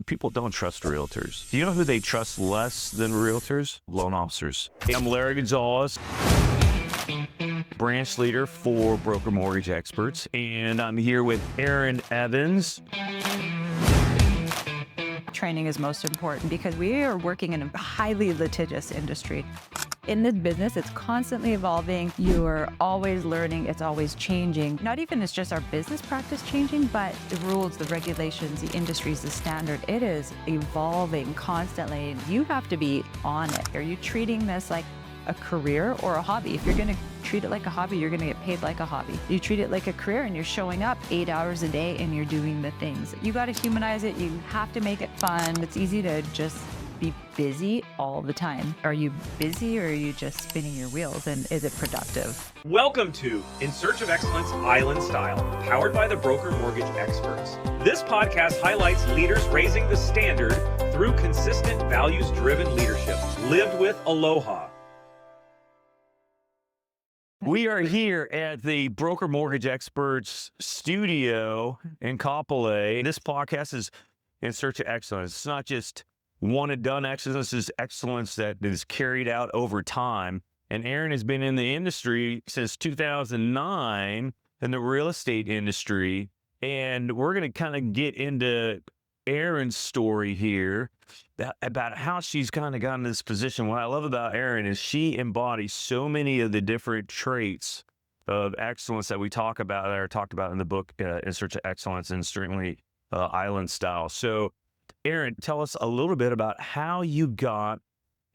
people don't trust realtors. Do you know who they trust less than realtors? Loan officers. I'm Larry Gonzales, branch leader for Broker Mortgage Experts, and I'm here with Erin Evans. Training is most important because we are working in a highly litigious industry. In this business, it's constantly evolving. You are always learning. It's always changing. Not even it's just our business practice changing, but the rules, the regulations, the industries, the standard, it is evolving constantly. You have to be on it. Are you treating this like a career or a hobby? If you're going to treat it like a hobby, you're going to get paid like a hobby. You treat it like a career and you're showing up 8 hours a day and you're doing the things. You got to humanize it. You have to make it fun. It's easy to just be busy all the time. Are you busy or are you just spinning your wheels, and is it productive? Welcome to In Search of Excellence Island Style, powered by the Broker Mortgage Experts. This podcast highlights leaders raising the standard through consistent values-driven leadership, lived with aloha. We are here at the Broker Mortgage Experts studio in Kapolei. This podcast is In Search of Excellence. It's not just one and done excellence, is excellence that is carried out over time. And Erin has been in the industry since 2009 in the real estate industry. And we're going to kind of get into Erin's story here about how she's kind of gotten this position. What I love about Erin is she embodies so many of the different traits of excellence that we talk about, that are talked about in the book, In Search of Excellence, and certainly Island Style. So Erin, tell us a little bit about how you got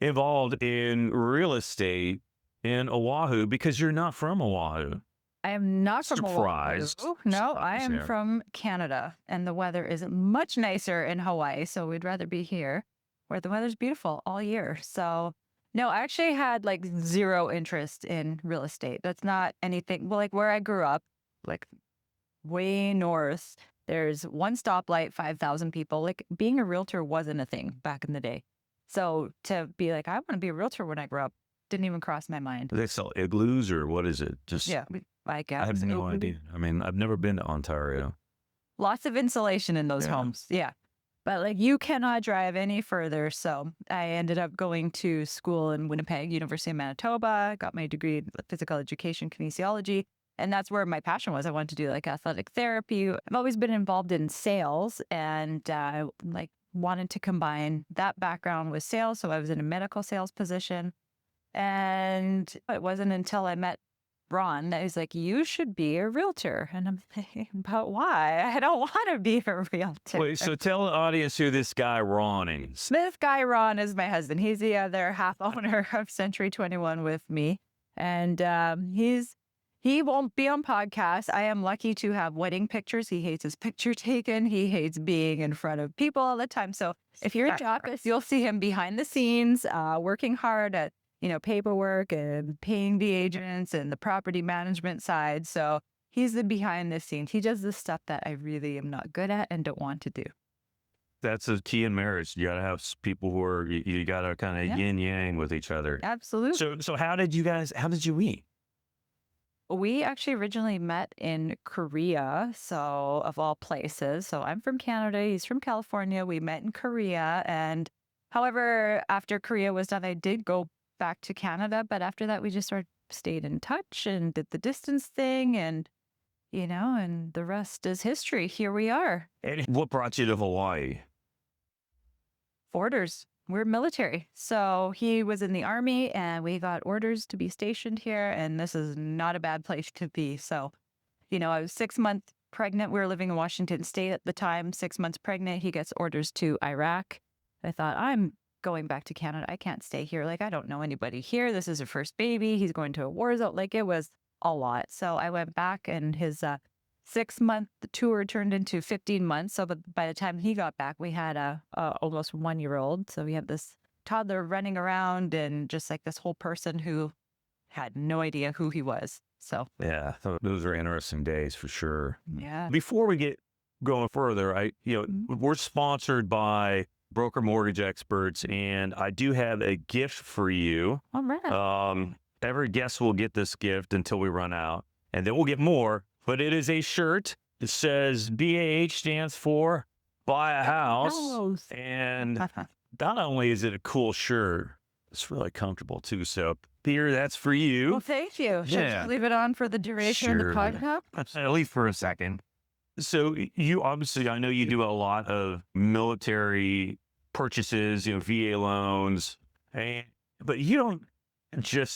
involved in real estate in Oahu, because you're not from Oahu. I am not from Surprised. Oahu. No, I am There. from Canada, and the weather is much nicer in Hawaii, so we'd rather be here where the weather's beautiful all year. So no, I actually had like zero interest in real estate. That's not anything. Well, like where I grew up, like way north, there's one stoplight, 5,000 people. Like being a realtor wasn't a thing back in the day. So to be like, I want to be a realtor when I grow up, didn't even cross my mind. Do they sell igloos or what is it? Just Yeah, I guess. I have no idea. I mean, I've never been to Ontario. Lots of insulation in those homes. Yeah. But like you cannot drive any further. So I ended up going to school in Winnipeg, University of Manitoba, got my degree in physical education, kinesiology. And that's where my passion was. I wanted to do like athletic therapy. I've always been involved in sales and like wanted to combine that background with sales. So I was in a medical sales position. And it wasn't until I met Ron that he's like, you should be a realtor. And I'm thinking, but why? I don't want to be a realtor. Wait, so tell the audience who this guy Ron is. This guy Ron is my husband. He's the other half owner of Century 21 with me. And he won't be on podcasts. I am lucky to have wedding pictures. He hates his picture taken. He hates being in front of people all the time. So if you're in the office, you'll see him behind the scenes, working hard at paperwork and paying the agents and the property management side. So he's the behind the scenes. He does the stuff that I really am not good at and don't want to do. That's a key in marriage. You got to have people who are, you got to kind of yin yang with each other. Absolutely. So how did you meet? We actually originally met in Korea, so of all places. So I'm from Canada, he's from California. We met in Korea. And however, after Korea was done, I did go back to Canada. But after that, we just sort of stayed in touch and did the distance thing. And, and the rest is history. Here we are. And what brought you to Hawaii? Orders. We're military. So he was in the Army and we got orders to be stationed here. And this is not a bad place to be. So, I was 6 months pregnant. We were living in Washington State at the time, 6 months pregnant. He gets orders to Iraq. I thought, I'm going back to Canada. I can't stay here. Like, I don't know anybody here. This is her first baby. He's going to a war zone. Like, it was a lot. So I went back and his 6-month tour turned into 15 months. So by the time he got back, we had a almost 1-year-old. So we had this toddler running around and just like this whole person who had no idea who he was. So yeah, those are interesting days for sure. Yeah. Before we get going further, we're sponsored by Broker Mortgage Experts, and I do have a gift for you. All right. Every guest will get this gift until we run out, and then we'll get more. But it is a shirt. It says BAH stands for buy a house, House. and not only is it a cool shirt, it's really comfortable too. So, Peter, that's for you. Well, thank you. Should Yeah. I leave it on for the duration of the Sure. podcast? At least for a second. So you obviously, I know you do a lot of military purchases, VA loans, but you don't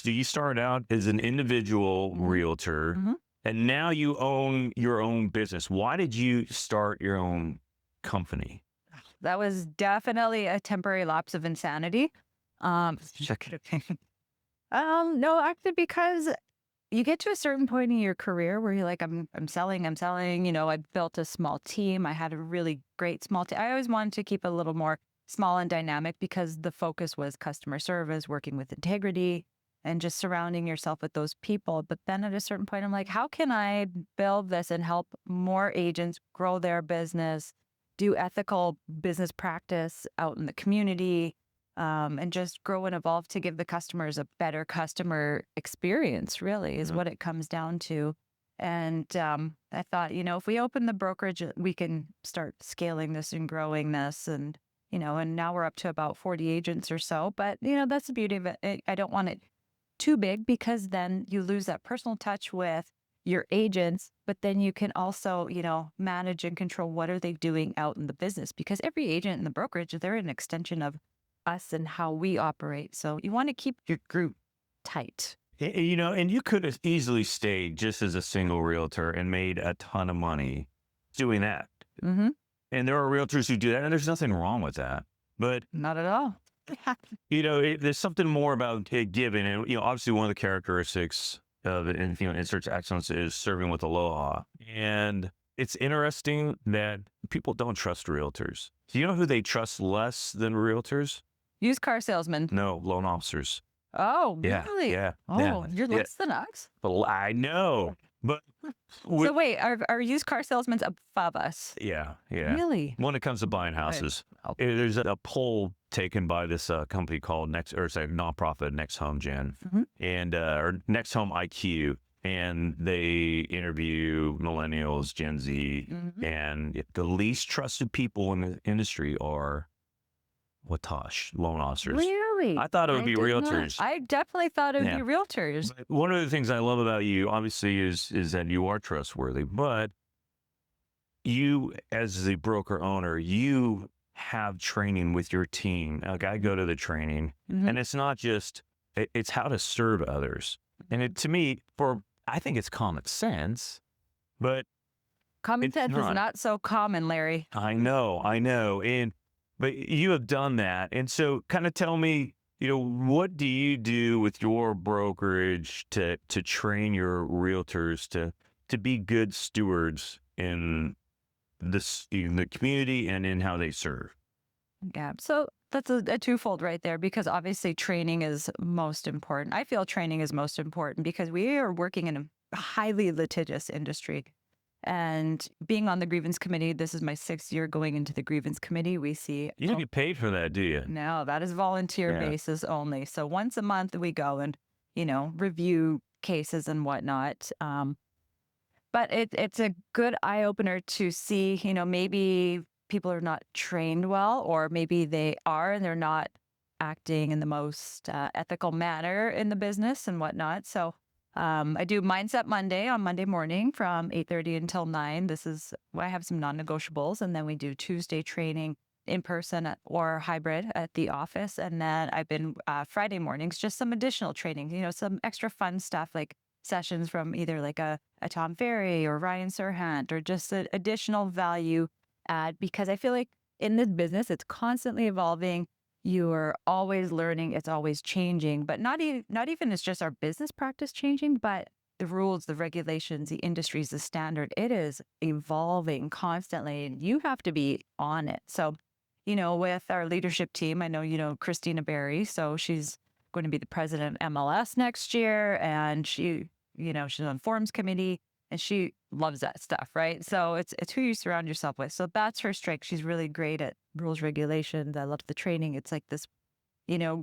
you started out as an individual realtor, Mhm. and now you own your own business. Why did you start your own company? That was definitely a temporary lapse of insanity. No, actually, because you get to a certain point in your career where you're like, I'm selling. I built a small team. I had a really great small team. I always wanted to keep a little more small and dynamic because the focus was customer service, working with integrity, and just surrounding yourself with those people. But then at a certain point, I'm like, how can I build this and help more agents grow their business, do ethical business practice out in the community, and just grow and evolve to give the customers a better customer experience, really, is what it comes down to. And I thought, if we open the brokerage, we can start scaling this and growing this. And, and now we're up to about 40 agents or so. But, that's the beauty of it. I don't want it too big because then you lose that personal touch with your agents, but then you can also, manage and control what are they doing out in the business, because every agent in the brokerage, they're an extension of us and how we operate. So you want to keep your group tight. And you could have easily stayed just as a single realtor and made a ton of money doing that. Mm-hmm. And there are realtors who do that, and there's nothing wrong with that. But Not at all. there's something more about giving, and obviously one of the characteristics of it, in search of excellence, is serving with aloha. And it's interesting that people don't trust realtors. Do you know who they trust less than realtors? Used car salesman. No, loan officers. Oh, Yeah, really? yeah. Oh, yeah, you're yeah. less than us. But I know, but So wait, are used car salesmen above us? yeah. Really? When it comes to buying houses, there's a poll taken by this company called nonprofit Next Home Gen, and or Next Home IQ, and they interview millennials, Gen Z, and the least trusted people in the industry are loan officers. Really? I thought it would be did not. realtors. I definitely thought it would Yeah. be realtors. But one of the things I love about you, obviously, is that you are trustworthy, but you, as the broker owner, you have training with your team. Like, I go to the training, and it's not just, it's how to serve others. And to me, I think it's common sense, but Common it's sense is not so common, Larry. I know. But you have done that. And so kind of tell me, what do you do with your brokerage to train your realtors to be good stewards in the community and in how they serve? Yeah. So that's a twofold right there, because obviously training is most important. I feel training is most important because we are working in a highly litigious industry. And being on the grievance committee, this is my 6th year going into the grievance committee. We see You don't get paid for that, do you? no, that is volunteer Yeah. basis only. So once a month we go and, review cases and whatnot. But it's a good eye opener to see, maybe people are not trained well, or maybe they are and they're not acting in the most ethical manner in the business and whatnot. So I do Mindset Monday on Monday morning from 8:30 until 9. I have some non-negotiables, and then we do Tuesday training in person or hybrid at the office. And then I've been Friday mornings, just some additional training, some extra fun stuff like sessions from either like a Tom Ferry or Ryan Serhant, or just an additional value add, because I feel like in this business, it's constantly evolving. You're always learning. It's always changing, but not even it's just our business practice changing, but the rules, the regulations, the industries, the standard, it is evolving constantly, and you have to be on it. So, with our leadership team, I know, Christina Berry. So she's going to be the president of MLS next year, and she's on forums committee, and she loves that stuff, right? So it's who you surround yourself with. So that's her strength. She's really great at rules, regulations. I love the training. It's like this,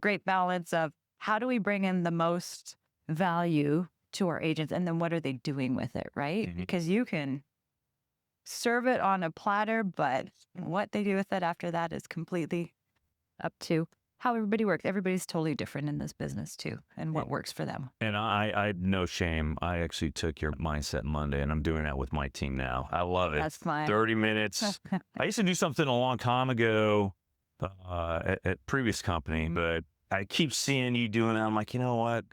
great balance of how do we bring in the most value to our agents, and then what are they doing with it, right? Because you can serve it on a platter, but what they do with it after that is completely up to how everybody works. Everybody's totally different in this business too, and what works for them. And I no shame. I actually took your Mindset Monday, and I'm doing that with my team now. I love it. That's fine. 30 minutes. I used to do something a long time ago at previous company, but I keep seeing you doing that. I'm like, you know what?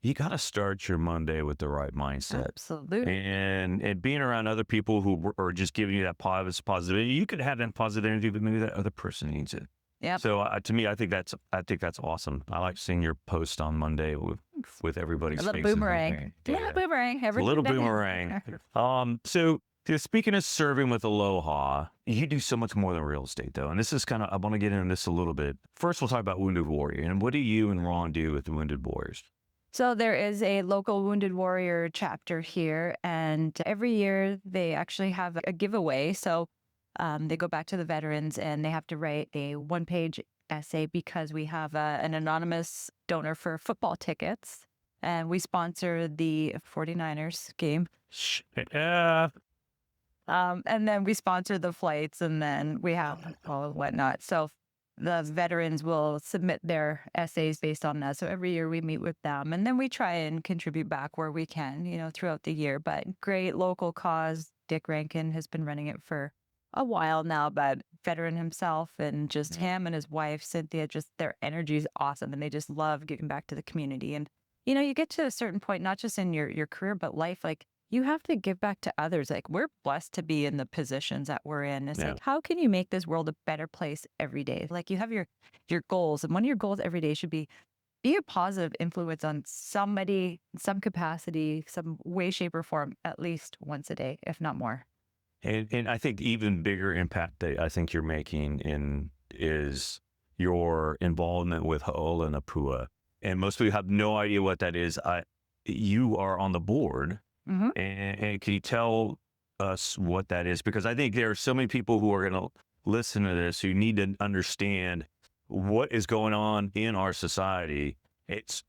You got to start your Monday with the right mindset. Absolutely. And being around other people who are just giving you that positivity, you could have that positive energy, but maybe that other person needs it. Yeah. So to me, I think that's awesome. I like seeing your post on Monday with everybody's A little faces. boomerang. Yeah, boomerang. A little boomerang. So speaking of serving with aloha, you do so much more than real estate, though. And this is I want to get into this a little bit. First, we'll talk about Wounded Warrior. And what do you and Ron do with the Wounded Warriors? So there is a local Wounded Warrior chapter here, and every year they actually have a giveaway. So they go back to the veterans and they have to write a one-page essay because we have an anonymous donor for football tickets, and we sponsor the 49ers game. And then we sponsor the flights, and then we have all whatnot. So the veterans will submit their essays based on that. So every year we meet with them, and then we try and contribute back where we can, throughout the year. But great local cause. Dick Rankin has been running it for a while now, but veteran himself and just him and his wife, Cynthia, just their energy is awesome. And they just love giving back to the community. And, you get to a certain point, not just in your career, but life, like you have to give back to others. Like we're blessed to be in the positions that we're in. It's like, how can you make this world a better place every day? Like you have your goals, and one of your goals every day should be a positive influence on somebody, some capacity, some way, shape, or form, at least once a day, if not more. And I think even bigger impact that I think you're making is your involvement with Ha'ola Nā Pua. And most people have no idea what that is. You are on the board. Mm-hmm. And can you tell us what that is? Because I think there are so many people who are going to listen to this who need to understand what is going on in our society. It's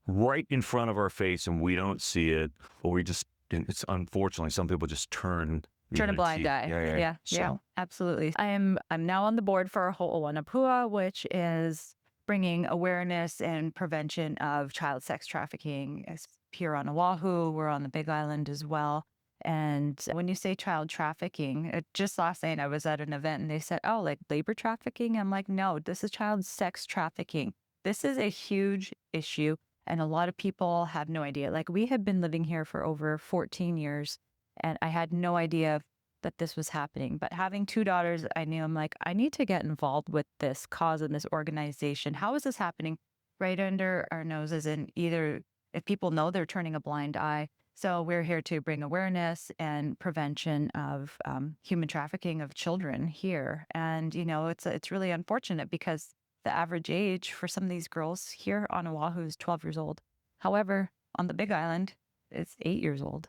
right in front of our face, and we don't see it, or it's unfortunately some people just turn a blind eye. Yeah, absolutely. I'm now on the board for Ha'ola Nā Pua, which is bringing awareness and prevention of child sex trafficking. Here on Oahu, we're on the Big Island as well. And when you say child trafficking, just last night I was at an event and they said, oh, like labor trafficking? I'm like, no, this is child sex trafficking. This is a huge issue. And a lot of people have no idea. Like we had been living here for over 14 years and I had no idea that this was happening. But having two daughters, I'm like, I need to get involved with this cause and this organization. How is this happening right under our noses? And either if people know, they're turning a blind eye. So we're here to bring awareness and prevention of human trafficking of children here. And, it's really unfortunate because the average age for some of these girls here on Oahu is 12 years old. However, on the Big Island, it's 8 years old.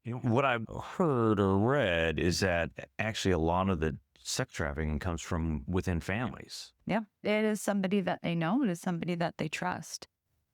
What I've heard or read is that actually a lot of the sex trafficking comes from within families. Yeah, it is somebody that they know. It is somebody that they trust.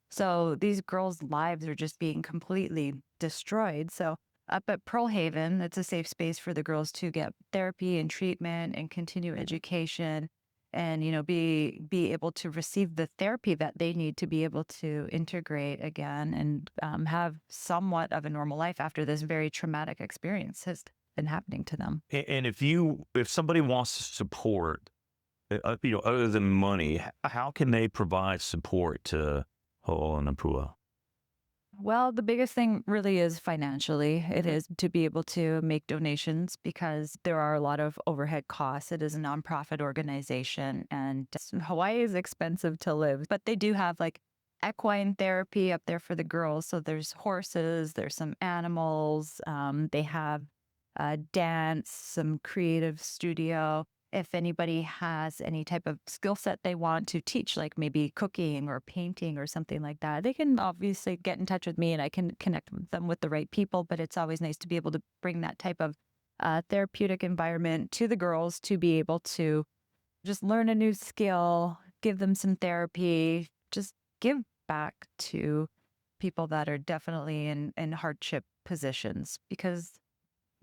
So these girls' lives are just being completely destroyed. So up at Pearl Haven, it's a safe space for the girls to get therapy and treatment and continue education and, be able to receive the therapy that they need to be able to integrate again and have somewhat of a normal life after this very traumatic experience has been happening to them. And if somebody wants to support, other than money, how can they provide support to Ha'ola Nā Pua? Well, the biggest thing really is financially. It is to be able to make donations because there are a lot of overhead costs. It is a nonprofit organization and Hawaii is expensive to live, but they do have like equine therapy up there for the girls. So there's horses, there's some animals. They have dance, some creative studio. If anybody has any type of skill set they want to teach, like maybe cooking or painting or something like that, they can obviously get in touch with me and I can connect them with the right people. But it's always nice to be able to bring that type of therapeutic environment to the girls to be able to just learn a new skill, give them some therapy, just give back to people that are definitely in hardship positions because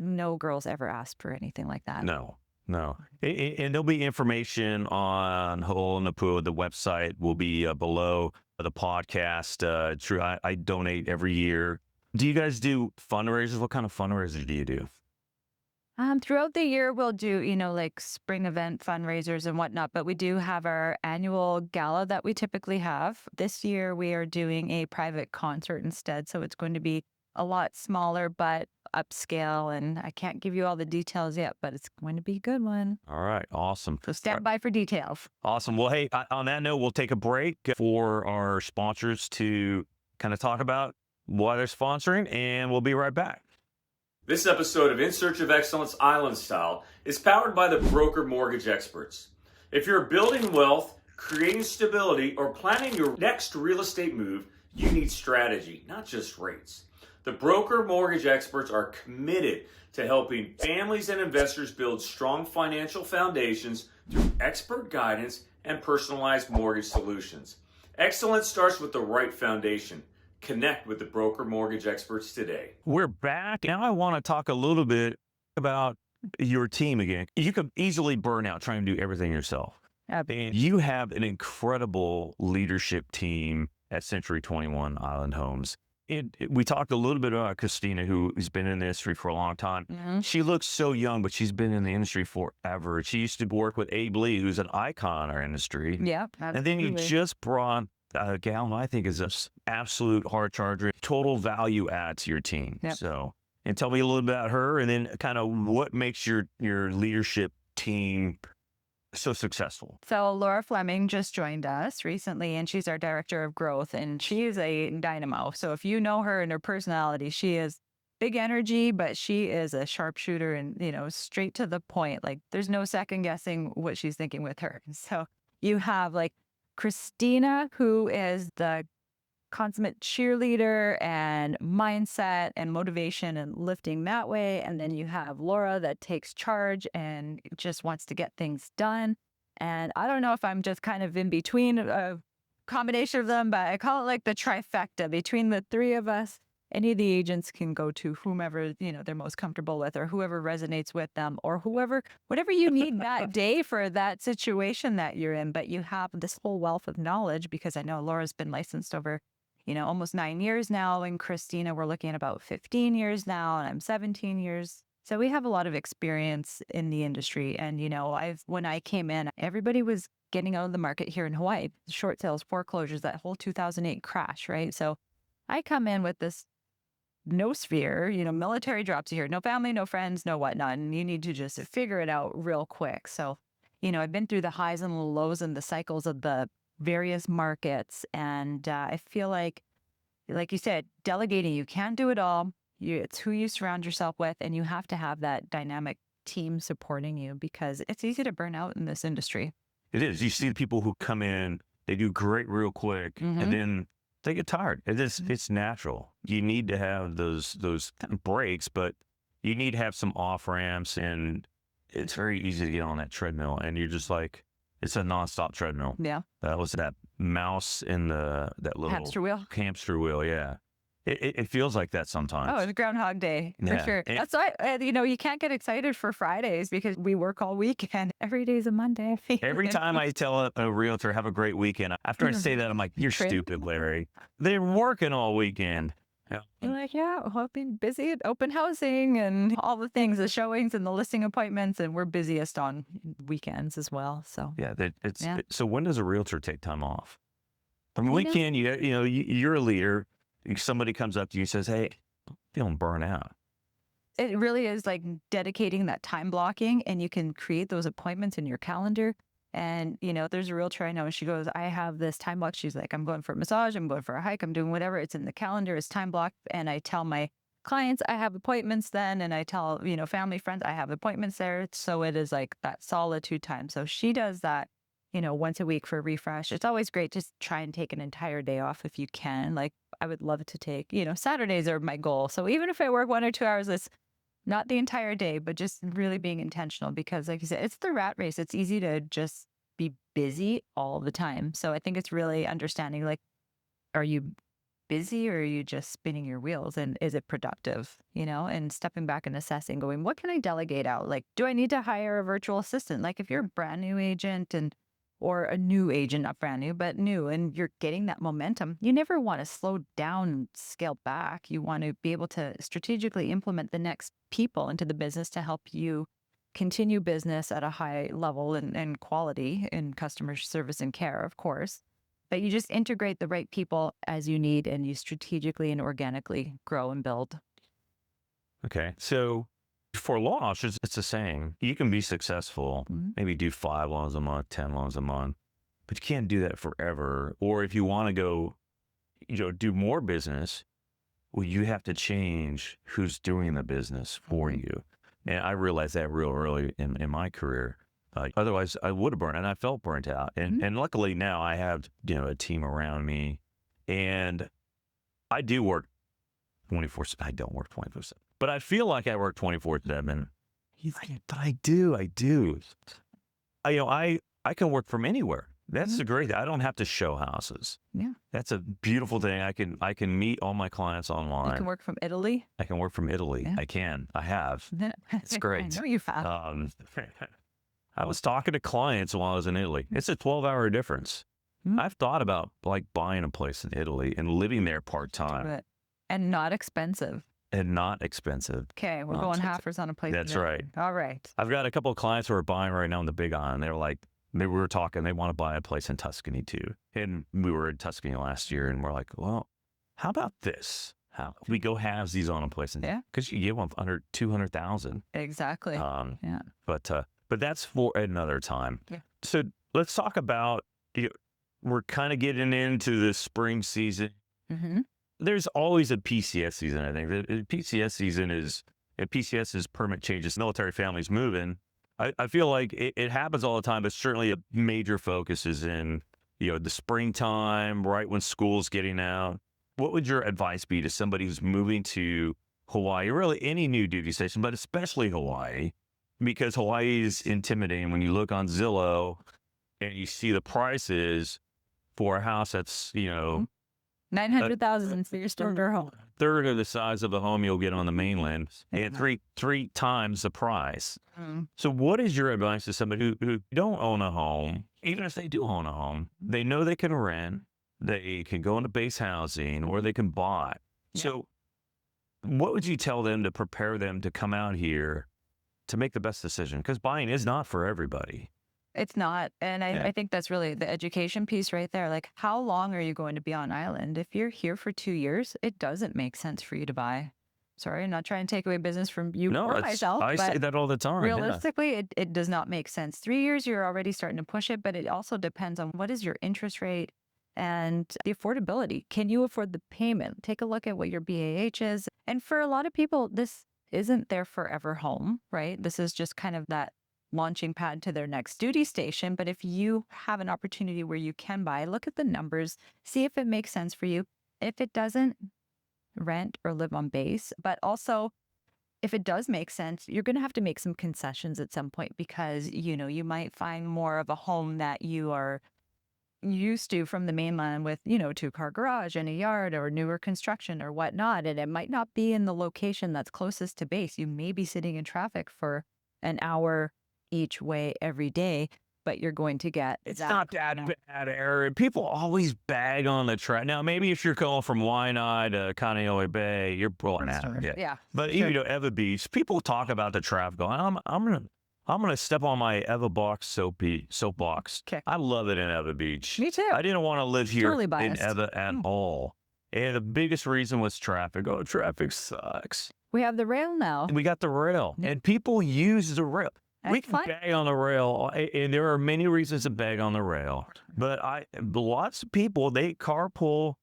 no girls ever asked for anything like that. No, no. And there'll be information on Nā Pua. The website will be below the podcast. True, I donate every year. Do you guys do fundraisers? What kind of fundraisers do you do? Throughout the year, we'll do, like spring event fundraisers and whatnot, but we do have our annual gala that we typically have. This year, we are doing a private concert instead. So it's going to be a lot smaller, but upscale. And I can't give you all the details yet, but it's going to be a good one. All right. Awesome. So stand by for details. Awesome. Well, hey, on that note, we'll take a break for our sponsors to kind of talk about what they're sponsoring, and we'll be right back. This episode of In Search of Excellence Island Style is powered by the Broker Mortgage Experts. If you're building wealth, creating stability, or planning your next real estate move, you need strategy, not just rates. The Broker Mortgage Experts are committed to helping families and investors build strong financial foundations through expert guidance and personalized mortgage solutions. Excellence starts with the right foundation. Connect with the Broker Mortgage Experts today. We're back. Now I want to talk a little bit about your team again. You can easily burn out trying to do everything yourself. And you have an incredible leadership team at Century 21 Island Homes. We talked a little bit about Christina, who's been in the industry for a long time. Mm-hmm. She looks so young, but she's been in the industry forever. She used to work with Abe Lee, who's an icon in our industry. Yeah, absolutely. And then you just brought a gal who I think is an absolute hard charger, total value add to your team. Yep. So, and tell me a little bit about her, and then kind of what makes your leadership team so successful. So Laura Fleming just joined us recently, and she's our director of growth, and she is a dynamo. So if you know her and her personality, she is big energy, but she is a sharpshooter and, straight to the point. Like there's no second guessing what she's thinking with her. So you have like Christina, who is the consummate cheerleader and mindset and motivation and lifting that way. And then you have Laura that takes charge and just wants to get things done. And I don't know if I'm just kind of in between a combination of them, but I call it like the trifecta. Between the three of us, any of the agents can go to whomever, they're most comfortable with, or whoever resonates with them, or whatever you need that day for that situation that you're in. But you have this whole wealth of knowledge, because I know Laura's been licensed over, almost 9 years now. And Christina, we're looking at about 15 years now, and I'm 17 years. So we have a lot of experience in the industry. And, when I came in, everybody was getting out of the market here in Hawaii. Short sales, foreclosures, that whole 2008 crash, right? So I come in with this no sphere, military drops you here, no family, no friends, no whatnot. And you need to just figure it out real quick. So, I've been through the highs and the lows and the cycles of the various markets. And I feel like you said, delegating, you can't do it all. It's who you surround yourself with. And you have to have that dynamic team supporting you, because it's easy to burn out in this industry. It is. You see the people who come in, they do great real quick, and then they get tired. It's natural. You need to have those breaks, but you need to have some off ramps, and it's very easy to get on that treadmill, and you're just like, it's a nonstop treadmill. Yeah. That was that mouse in that little Hamster wheel. Hamster wheel, yeah. It feels like that sometimes. Oh, it's Groundhog Day, for Yeah. sure. That's why, you can't get excited for Fridays, because we work all weekend. Every day's a Monday. Every time I tell a realtor, have a great weekend, after I say that, I'm like, you're stupid, Larry. They're working all weekend. Yeah. You're like, yeah, well, I've been busy at open housing and all the things, the showings and the listing appointments, and we're busiest on weekends as well. So Yeah, Yeah. So when does a realtor take time off? I mean, You know- weekend, you're a leader. Somebody comes up to you and says, hey, I'm feeling burnt out. it really is like dedicating that time blocking, and you can create those appointments in your calendar. And, there's a realtor I know, and she goes, I have this time block. She's like, I'm going for a massage, I'm going for a hike, I'm doing whatever. It's in the calendar, it's time blocked. And I tell my clients I have appointments then, and I tell, family, friends, I have appointments there. So it is like that solitude time. So she does that, once a week for a refresh. It's always great to try and take an entire day off if you can. Like I would love to take, Saturdays are my goal. So even if I work 1 or 2 hours, it's not the entire day, but just really being intentional, because like you said, it's the rat race. It's easy to just be busy all the time. So I think it's really understanding, like, are you busy or are you just spinning your wheels, and is it productive, and stepping back and assessing, going, what can I delegate out? Like, do I need to hire a virtual assistant? Like if you're a brand new agent or a new agent, not brand new, but new, and you're getting that momentum, you never want to slow down and scale back. You want to be able to strategically implement the next people into the business to help you continue business at a high level and quality in customer service and care, of course. But you just integrate the right people as you need, and you strategically and organically grow and build. Okay. So for launch, it's a saying, you can be successful, maybe do 5 loans a month, 10 loans a month, but you can't do that forever. Or if you want to go, do more business, well, you have to change who's doing the business for you. And I realized that real early in my career. Otherwise, I would have burned, and I felt burnt out. And luckily now I have, a team around me, and I do work 24/7. I don't work 24/7, but I feel like I work 24/7. But I do. I can work from anywhere. That's the great thing. I don't have to show houses. Yeah. That's a beautiful thing. I can meet all my clients online. You can work from Italy. I can work from Italy. Yeah. I have. It's great. I know you have. I was talking to clients while I was in Italy. It's a 12-hour difference. I've thought about like buying a place in Italy and living there part-time. And not expensive. Okay, we're going halfers on a place. That's right. All right. I've got a couple of clients who are buying right now in the Big Island. We were talking, they want to buy a place in Tuscany too. And we were in Tuscany last year, and we're like, well, how about this? How we go halvesies on a place? Because you get one under 200,000. Exactly. Yeah. But that's for another time. Yeah. So let's talk about, we're kind of getting into the spring season. There's always a PCS season, I think. The PCS season PCS is permit changes, military families moving. I feel like it happens all the time, but certainly a major focus is in, the springtime, right when school's getting out. What would your advice be to somebody who's moving to Hawaii, really any new duty station, but especially Hawaii? Because Hawaii is intimidating when you look on Zillow and you see the prices for a house that's, $900,000 for your starter home. Third of the size of a home you'll get on the mainland, and three times the price. So what is your advice to somebody who don't own a home? Even if they do own a home, they know they can rent, they can go into base housing, or they can buy. So what would you tell them to prepare them to come out here to make the best decision? Because buying is not for everybody. It's not. And I think that's really the education piece right there. Like, how long are you going to be on island? If you're here for 2 years, it doesn't make sense for you to buy. Sorry, I'm not trying to take away business from you or myself. I say that all the time. Realistically, it does not make sense. 3 years, you're already starting to push it, but it also depends on what is your interest rate and the affordability. Can you afford the payment? Take a look at what your BAH is. And for a lot of people, this isn't their forever home, right? This is just kind of that launching pad to their next duty station. But if you have an opportunity where you can buy, look at the numbers, see if it makes sense for you. If it doesn't, rent or live on base. But also, if it does make sense, you're going to have to make some concessions at some point, because, you might find more of a home that you are used to from the mainland with, 2-car garage and a yard or newer construction or whatnot. And it might not be in the location that's closest to base. You may be sitting in traffic for an hour each way every day, but you're going to get it's not that bad, Erin. People always bag on the traffic. Now, maybe if you're going from Waianae to Kaneohe Bay, you're pulling out. Yeah. But even Eva Beach, people talk about the traffic. I'm gonna step on my Eva box soapbox. Okay. I love it in Eva Beach. Me too. I didn't want to live here Totally in biased. Eva at all. And the biggest reason was traffic. Oh, traffic sucks. We have the rail now. We got the rail, and people use the rail. We can bag on the rail, and there are many reasons to bag on the rail. But lots of people, they carpool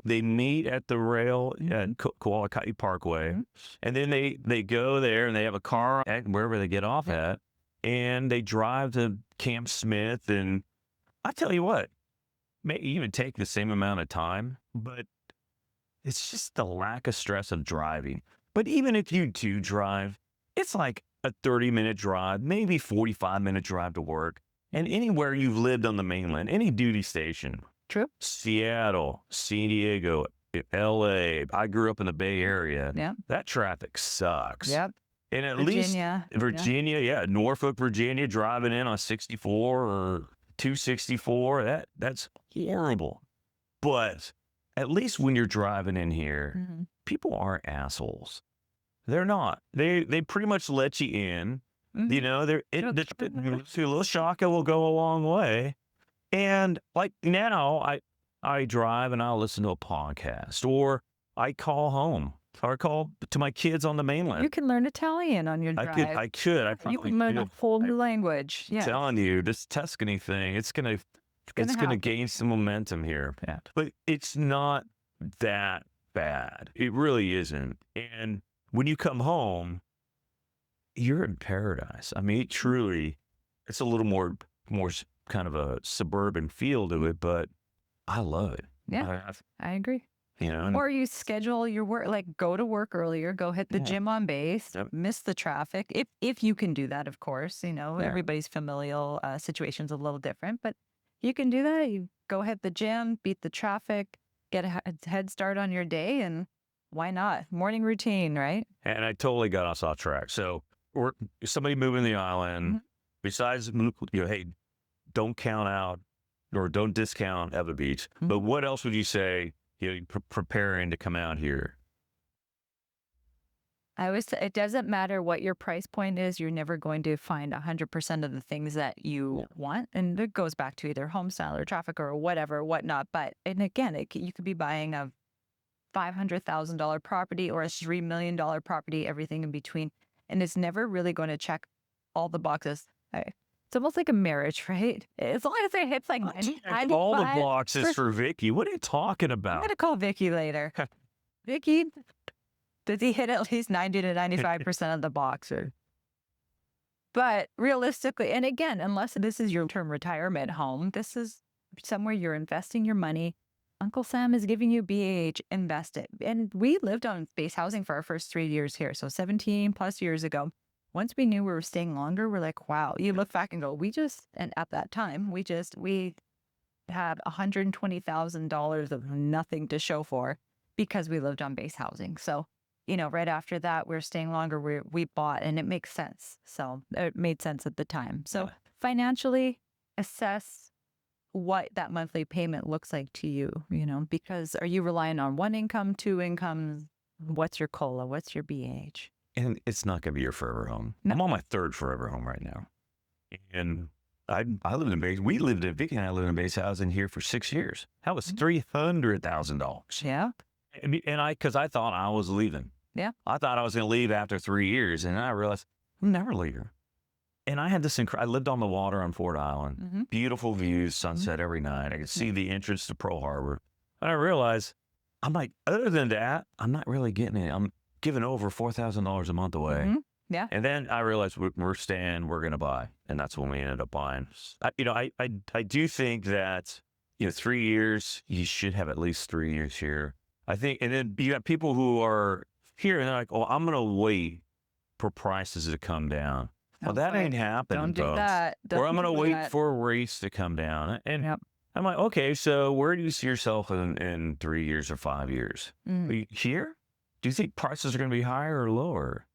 they meet at the rail at Kauai Parkway, and then they go there and they have a car at wherever they get off at, and they drive to Camp Smith. And I tell you what, may even take the same amount of time, but it's just the lack of stress of driving. But even if you do drive, it's like a 30-minute drive, maybe 45-minute drive to work. And anywhere you've lived on the mainland, any duty station, True. Seattle, San Diego, LA. I grew up in the Bay Area. Yeah. That traffic sucks. Yep. And at Virginia. least Virginia, Norfolk, Virginia, driving in on 64 or 264, that's horrible. But at least when you're driving in here, Mm-hmm. people aren't assholes. They're not. They pretty much let you in. Mm-hmm. You know, a little shaka will go a long way. And like now, I drive and I'll listen to a podcast, or I call home, or I call to my kids on the mainland. You can learn Italian on your drive. I could. I You probably can learn could. a whole new language. Yeah. Telling you, this Tuscany thing, it's gonna happen. gain some momentum here. Yeah. But it's not that bad. It really isn't. And when you come home, you're in paradise. I mean, it's a little more kind of a suburban feel to it, but I love it. Yeah, I agree. You know, Or you schedule your work, like go to work earlier, go hit the gym on base, Yep. miss the traffic. If you can do that, of course, everybody's familial situation's a little different, but you can do that. You go hit the gym, beat the traffic, get a head start on your day, and why not? Morning routine, right? and I totally got us off track. So, or somebody moving the island, Mhm. besides, hey, don't count out or don't discount Eva Beach. Mhm. But what else would you say, preparing to come out here? I always say it doesn't matter what your price point is. You're never going to find 100% of the things that you want. And it goes back to either home style or traffic or whatever, whatnot. But, and again, you could be buying a $500,000 property or a $3 million property, everything in between. And it's never really going to check all the boxes. It's almost like a marriage, right? As long as it hits like 95. All the boxes for Vicky. What are you talking I'm about? going to call Vicky later. Vicky, does he hit at least 90 to 95% of the boxes? But realistically, and again, unless this is your term retirement home, this is somewhere you're investing your money. Uncle Sam is giving you BAH, invest it. And we lived on base housing for our first 3 years here. So 17 plus years ago. Once we knew we were staying longer, we're like, wow, you look back and go, and at that time, we had $120,000 of nothing to show for because we lived on base housing. So, right after that, we're staying longer, we bought, and it makes sense. So it made sense at the time. So financially, assess what that monthly payment looks like to you, because are you relying on one income, two incomes? What's your COLA? What's your BH? And it's not going to be your forever home. No. I'm on my third forever home right now. And we lived in, Vicky and I lived in base housing here for 6 years. That was $300,000. Yeah. Because I thought I was leaving. Yeah. I thought I was going to leave after 3 years. And I realized I'm never leaving. And I had this I lived on the water on Fort Island. Mm-hmm. Beautiful views, sunset every night. I could see the entrance to Pearl Harbor. And I realized, I'm like, other than that, I'm not really getting it. I'm giving over $4,000 a month away. Mm-hmm. Yeah. And then I realized we're staying, we're going to buy. And that's when we ended up buying. I do think that, 3 years, you should have at least 3 years here. I think, and then you got people who are here and they're like, oh, I'm going to wait for prices to come down. Well, that ain't happening. Don't do folks. that. Or I'm going to wait that. for rates to come down. And Yep. I'm like, okay, so where do you see yourself in 3 years or 5 years? Mm. Are you here? Do you think prices are going to be higher or lower?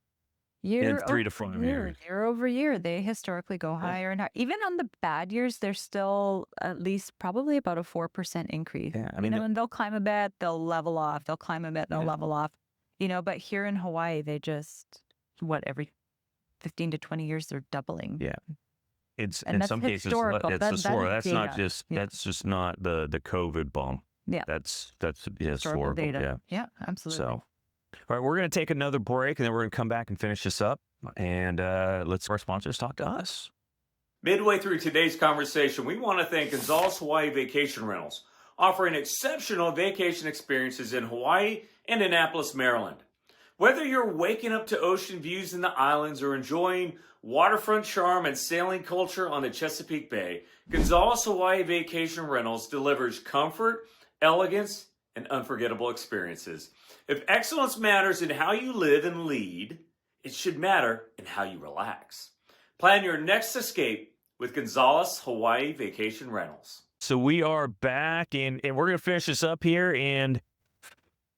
Year in 3 to 5 years. Year over year, they historically go higher and higher. Even on the bad years, there's still at least probably about a 4% increase. Yeah, I mean, and they'll climb a bit, they'll level off. They'll climb a bit, they'll level off. But here in Hawaii, they just every 15 to 20 years they're doubling. Yeah, it's and in that's some cases historical. it's historical. That's just not the COVID bump. Yeah, that's historical historical. data. Yeah, absolutely. So. All right, we're going to take another break, and then we're going to come back and finish this up. And let's our sponsors talk to us. Midway through today's conversation, we want to thank Gonzales Hawaii Vacation Rentals, offering exceptional vacation experiences in Hawaii and Annapolis, Maryland. Whether you're waking up to ocean views in the islands or enjoying waterfront charm and sailing culture on the Chesapeake Bay, Gonzales Hawaii Vacation Rentals delivers comfort, elegance, and unforgettable experiences. If excellence matters in how you live and lead, it should matter in how you relax. Plan your next escape with Gonzales Hawaii Vacation Rentals. So we are back, and we're going to finish this up here. And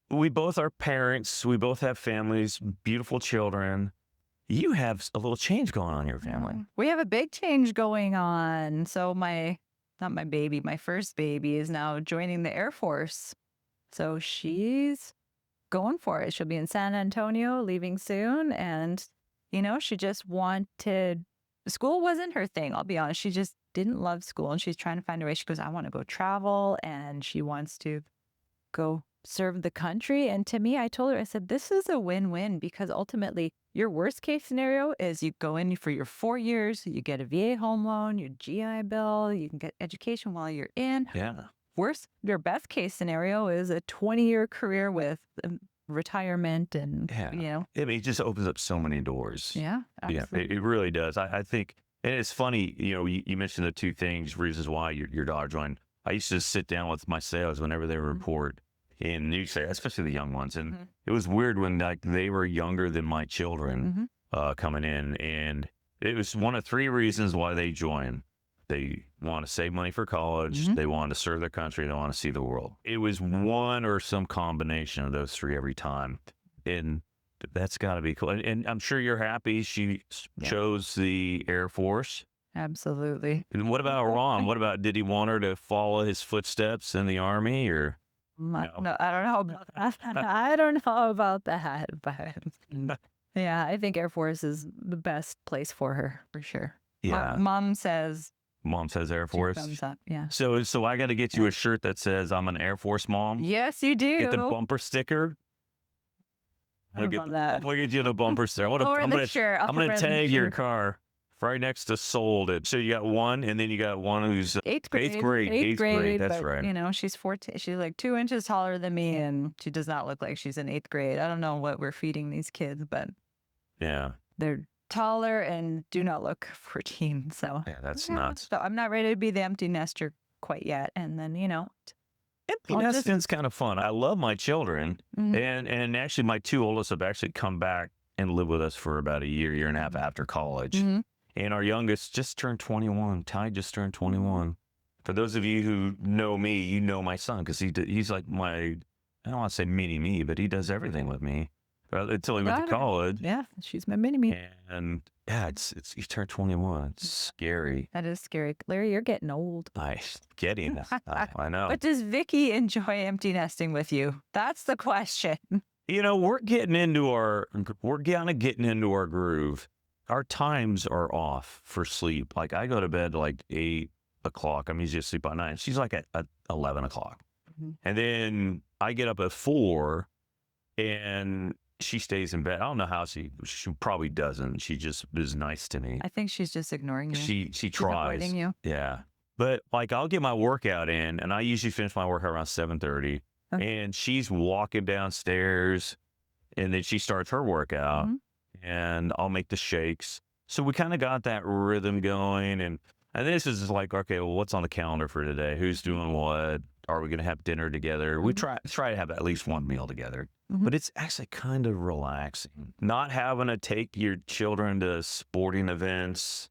we both are parents. We both have families, beautiful children. You have a little change going on in your family. We have a big change going on. So not my baby, my first baby is now joining the Air Force. So she's going for it. She'll be in San Antonio, leaving soon. And, she just wanted, school wasn't her thing. I'll be honest. She just didn't love school and she's trying to find a way. She goes, I want to go travel and she wants to go serve the country. And to me, I told her, I said, this is a win-win because ultimately your worst case scenario is you go in for your 4 years, you get a VA home loan, your GI Bill, you can get education while you're in. Yeah. Your best case scenario is a 20-year career with retirement and, It just opens up so many doors. Yeah, absolutely. Yeah, it really does. I think, and it's funny, you mentioned the two reasons why your daughter joined. I used to sit down with my sales whenever they would report in news sales, especially the young ones. And it was weird when they were younger than my children coming in. And it was one of 3 reasons why they joined. They want to save money for college. They want to serve their country. They want to see the world. It was one or some combination of those 3 every time. And that's got to be cool. And I'm sure you're happy she chose the Air Force. Absolutely. And what about Ron? What about, did he want her to follow his footsteps in the Army or? No, I don't know about that. I don't know about that, but yeah, I think Air Force is the best place for her for sure. Yeah. Mom says Air Force. Thumbs up. Yeah. So I got to get you a shirt that says I'm an Air Force mom. Yes, you do. Get the bumper sticker. How about that? We'll get you the bumper sticker. I'm gonna tag your car right next to sold it. So you got one, and then you got one who's eighth grade. Eighth grade. That's but, right. She's 14. She's like 2 inches taller than me, and she does not look like she's in 8th grade. I don't know what we're feeding these kids, but yeah, they're taller and do not look 14. So yeah, that's nuts. So I'm not ready to be the empty nester quite yet. And then empty nesting's kind of fun. I love my children, and actually my 2 oldest have actually come back and lived with us for about a year and a half after college. And our youngest just turned 21. Ty just turned 21. For those of you who know me, you know my son because he's like my, I don't want to say mini me, but he does everything with me until he went to college. Yeah, she's my mini me. And yeah, he turned 21. It's scary. That is scary. Larry, you're getting old. Getting. I know. But does Vicky enjoy empty nesting with you? That's the question. We're getting into our groove. Our times are off for sleep. Like I go to bed like 8 o'clock. I'm usually asleep by 9. She's like at 11 o'clock. And then I get up at 4 and she stays in bed. I don't know how she probably doesn't. She just is nice to me. I think she's just ignoring you. She tries. Avoiding you. Yeah. But like I'll get my workout in and I usually finish my workout around 7:30 and she's walking downstairs and then she starts her workout. And I'll make the shakes. So we kind of got that rhythm going. And this is like, okay, well, what's on the calendar for today? Who's doing what? Are we going to have dinner together? We try to have at least one meal together. But it's actually kind of relaxing. Not having to take your children to sporting events,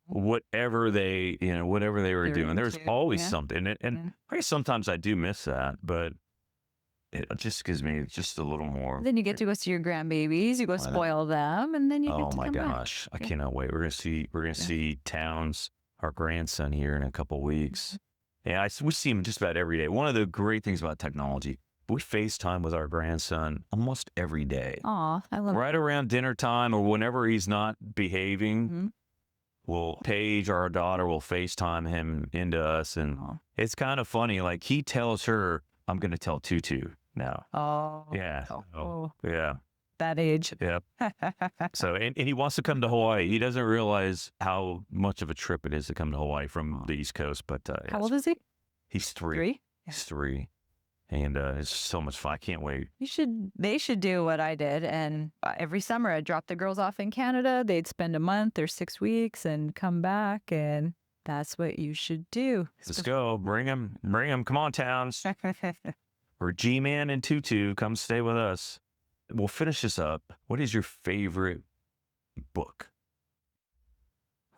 whatever they were doing. There's always something. And I guess sometimes I do miss that, but it just gives me just a little more. Then you get to go see your grandbabies. You go spoil them, and then you get to come back. Oh my gosh, I cannot wait. We're gonna see Towns, our grandson, here in a couple of weeks. Yeah, we see him just about every day. One of the great things about technology, we FaceTime with our grandson almost every day. Aw, I love it. Right around dinner time or whenever he's not behaving, Paige, our daughter, will FaceTime him into us, and it's kind of funny. Like he tells her, "I'm gonna tell Tutu." now. Oh. Yeah. Oh. Yeah. That age. Yep. So, and he wants to come to Hawaii. He doesn't realize how much of a trip it is to come to Hawaii from the East Coast. But how old is he? He's 3. 3? He's 3. And it's so much fun. I can't wait. They should do what I did. And every summer I'd drop the girls off in Canada. They'd spend a month or 6 weeks and come back. And that's what you should do. Let's go. Bring him. Come on, Towns. Or G-Man and Tutu, come stay with us. We'll finish this up. What is your favorite book?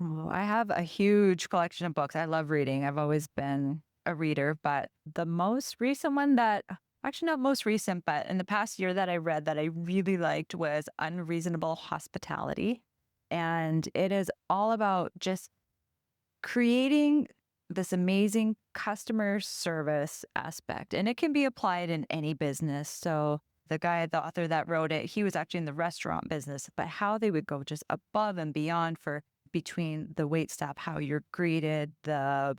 Oh, I have a huge collection of books. I love reading. I've always been a reader, but the most recent one that Actually, not most recent, but in the past year that I read that I really liked was Unreasonable Hospitality. And it is all about just creating this amazing customer service aspect. And it can be applied in any business. So the author that wrote it, he was actually in the restaurant business, but how they would go just above and beyond for between the wait staff, how you're greeted, they'd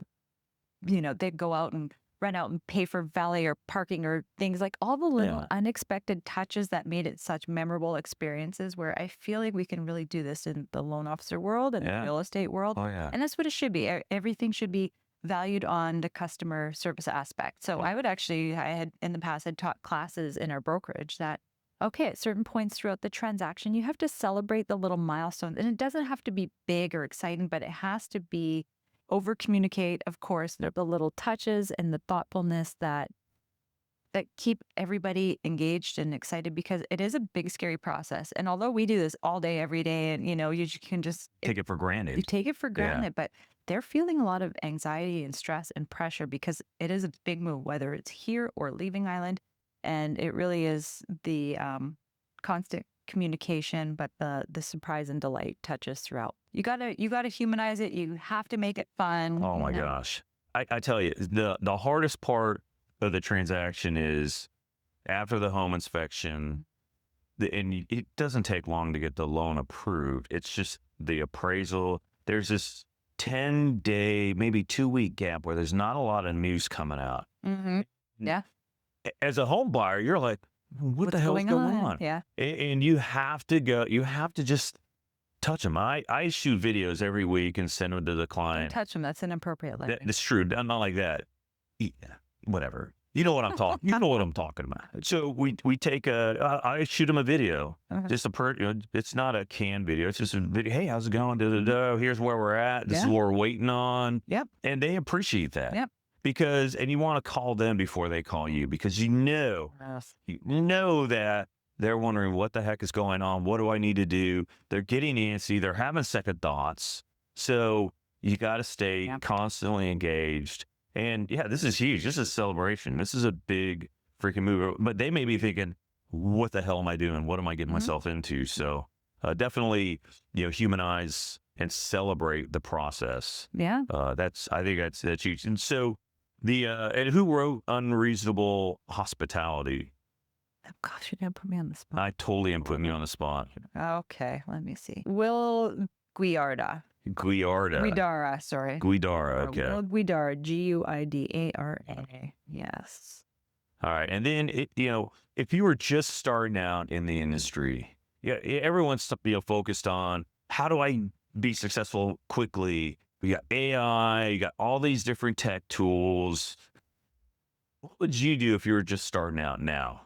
go out and rent out and pay for valet or parking or things like all the little unexpected touches that made it such memorable experiences where I feel like we can really do this in the loan officer world and the real estate world. Oh, yeah. And that's what it should be. Everything should be valued on the customer service aspect. So I had in the past had taught classes in our brokerage that, okay, at certain points throughout the transaction, you have to celebrate the little milestones. And it doesn't have to be big or exciting, but it has to be over communicate, of course, the little touches and the thoughtfulness that keep everybody engaged and excited, because it is a big, scary process. And although we do this all day, every day, and you can just Take it for granted. you take it for granted, but they're feeling a lot of anxiety and stress and pressure because it is a big move, whether it's here or leaving island. And it really is the constant communication, but the surprise and delight touches throughout. You gotta humanize it. You have to make it fun. Oh my gosh. I tell you, the hardest part of the transaction is after the home inspection, and it doesn't take long to get the loan approved. It's just the appraisal. There's this 10-day, maybe 2-week gap where there's not a lot of news coming out. Mm-hmm. Yeah. As a home buyer, you're like, what the hell is going on? Yeah. And you have to just touch them. I shoot videos every week and send them to the client. Don't touch them. That's inappropriate language. That's true. Not like that. Yeah, whatever. You know what I'm talking. You know what I'm talking about. So we take I shoot them a video. Just it's not a canned video. It's just a video. Hey, how's it going? Here's where we're at. This is what we're waiting on. Yep. And they appreciate that. Yep. And you want to call them before they call you, because you know that they're wondering what the heck is going on. What do I need to do? They're getting antsy. They're having second thoughts. So you got to stay constantly engaged. And yeah, this is huge. This is a celebration. This is a big freaking move. But they may be thinking, what the hell am I doing? What am I getting myself into? So definitely, humanize and celebrate the process. Yeah. I think that's huge. And so and who wrote Unreasonable Hospitality? Oh, gosh, you're going to put me on the spot. I totally am putting you on the spot. Okay, let me see. Will Guidara. Sorry. Guidara, okay. Will Guidara, Guidara. Yes. All right. And then, if you were just starting out in the industry, everyone's focused on how do I be successful quickly? You got AI, you got all these different tech tools. What would you do if you were just starting out now?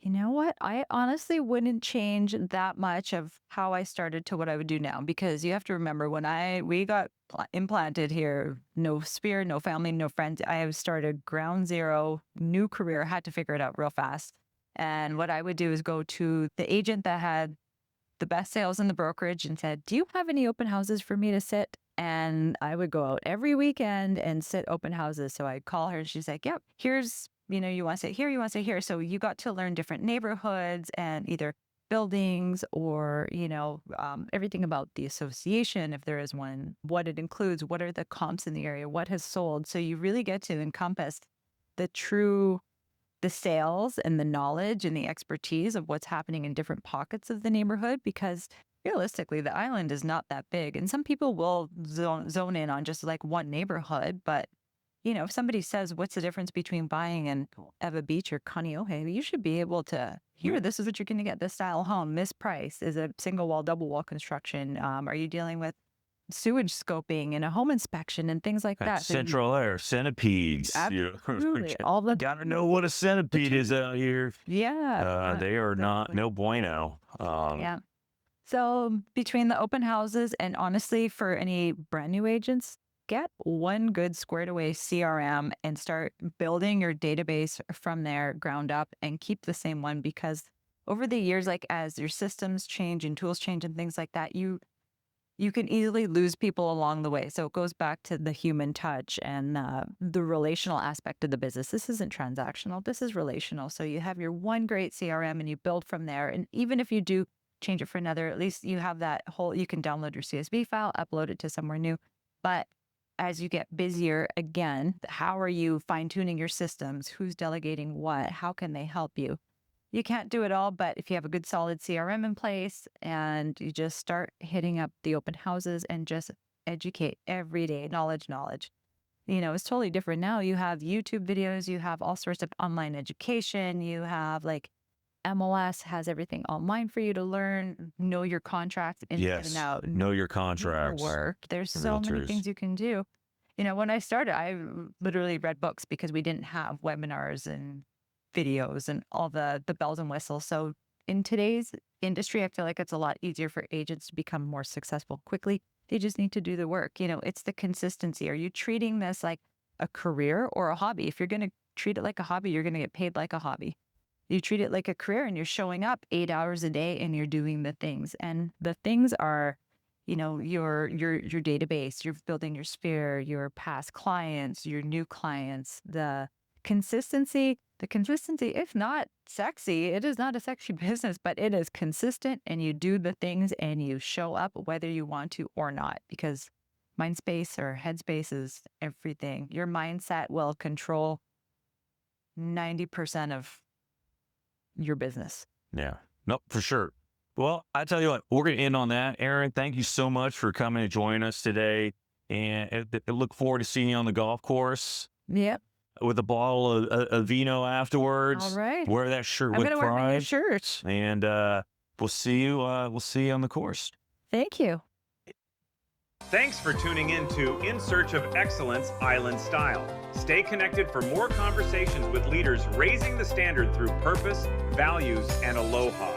You know what? I honestly wouldn't change that much of how I started to what I would do now, because you have to remember when we got implanted here, no sphere, no family, no friends. I started ground zero, new career, had to figure it out real fast. And what I would do is go to the agent that had the best sales in the brokerage and said, do you have any open houses for me to sit? And I would go out every weekend and sit open houses. So I'd call her and she's like, yep, here's, you want to sit here, you want to sit here. So you got to learn different neighborhoods and either buildings or, everything about the association, if there is one, what it includes, what are the comps in the area, what has sold. So you really get to encompass the sales and the knowledge and the expertise of what's happening in different pockets of the neighborhood, because realistically, the island is not that big. And some people will zone in on just like one neighborhood, but if somebody says, what's the difference between buying in Eva Beach or Kaneohe, you should be able to hear, this is what you're going to get, this style home, this price, is a single wall, double wall construction. Are you dealing with sewage scoping and a home inspection and things like that? Central air, centipedes. Absolutely. Gotta know what a centipede is out here. Yeah. They are not, no bueno. Yeah. So between the open houses and honestly, for any brand new agents, get one good squared away CRM and start building your database from there ground up, and keep the same one, because over the years, like as your systems change and tools change and things like that, you you can easily lose people along the way. So it goes back to the human touch and the relational aspect of the business. This isn't transactional. This is relational. So you have your one great CRM and you build from there. And even if you do change it for another, at least you have that whole, you can download your CSV file, upload it to somewhere new. But as you get busier again, how are you fine tuning your systems? Who's delegating what? How can they help you? You can't do it all, but if you have a good solid CRM in place and you just start hitting up the open houses and just educate every day, knowledge. It's totally different now. You have YouTube videos, you have all sorts of online education, you have like MLS has everything online for you to learn, know your contracts inside and out. Know your contracts. Work. There's so many Realtors. things you can do. When I started, I literally read books because we didn't have webinars and videos and all the bells and whistles. So in today's industry, I feel like it's a lot easier for agents to become more successful quickly. They just need to do the work. It's the consistency. Are you treating this like a career or a hobby? If you're going to treat it like a hobby, you're going to get paid like a hobby. You treat it like a career and you're showing up 8 hours a day and you're doing the things. And the things are, your database, you're building your sphere, your past clients, your new clients, the consistency, if not sexy, it is not a sexy business, but it is consistent and you do the things and you show up whether you want to or not, because mind space or headspace is everything. Your mindset will control 90% of your business. Yeah. Nope, for sure. Well, I tell you what, we're going to end on that. Erin, thank you so much for coming and joining us today. And I look forward to seeing you on the golf course. Yep. With a bottle of vino afterwards. All right. Wear that shirt I'm with going to wear my new pride. shirt. And we'll see you on the course. Thank you. Thanks for tuning in to In Search of Excellence Island Style. Stay connected for more conversations with leaders raising the standard through purpose, values, and aloha.